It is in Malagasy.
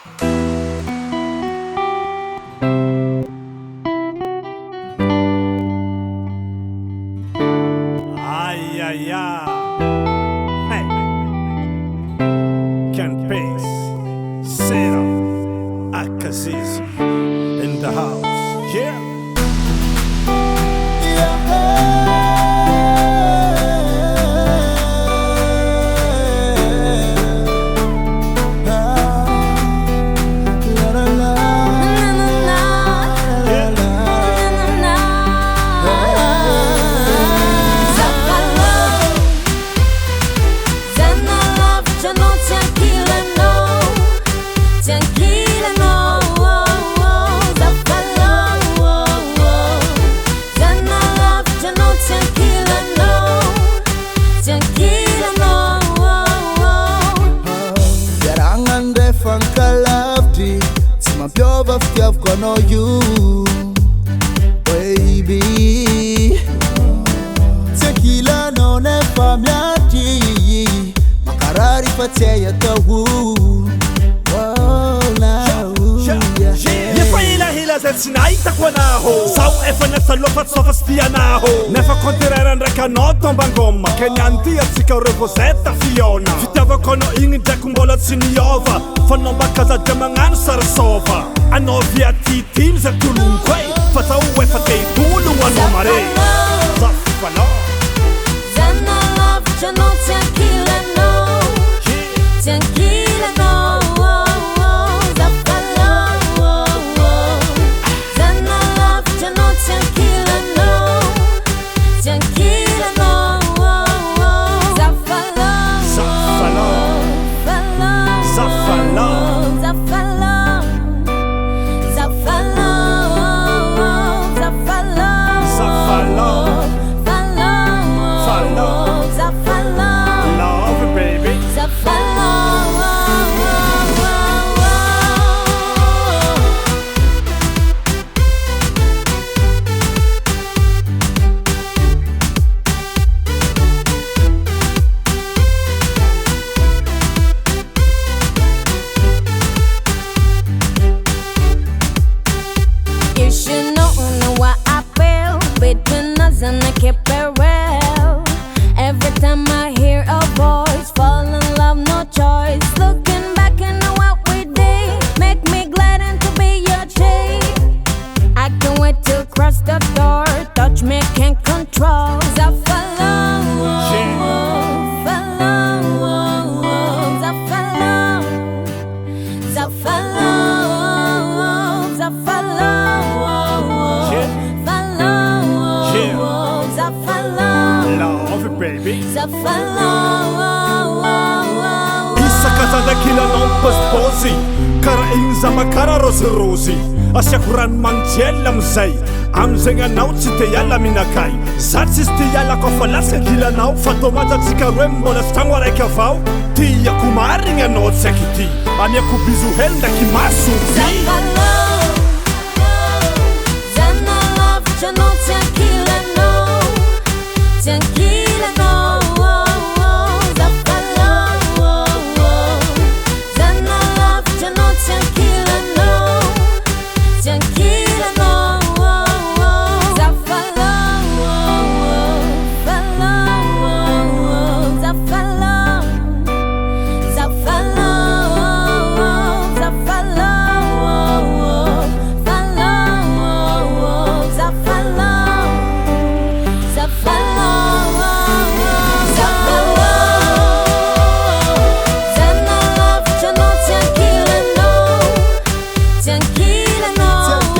Ay, ay, ay. Hey. Ken Pace, Sarah, Akaziz in the house. Yeah. Piova fiavko no you, baby. Tequila no ne famiati, makarari fateya tawu. Sinaitako anaho Sao efa nasalofa tsofa stianaho Nefa kontirera ndraika anao tombangoma Kenyanty atsika revosetta Fiona Fitiavako anao igny drako mbola tsy niova Fa anao mba kazadia magnano sarasova Anao via titily zay tolongo e Fa zao efa te hitolo anao mare Zafala Zana lavitra anao tsy ankilanao Tsy ankilanao and I kept it real. Every time I hear a voice, fall in love, no choice. Looking back and know what we did, make me glad and to be your chick. I can't wait to cross the door, touch me, can't control. Isakazadakila non pozy Kara igny zamakara rosy Asiako rano manjela amizay Amizay anao tsy te hiala minakay Za tsisy te hiala koa fa lasaka kilanao Fa tomaja tsika roe mbola stagno araiky avao Tiako marigny anao tsaiky ty Amiako bizo hely ndraky maso Zana lavitra anao tsy ankilanao Tsy ankilanao Tranquila, no.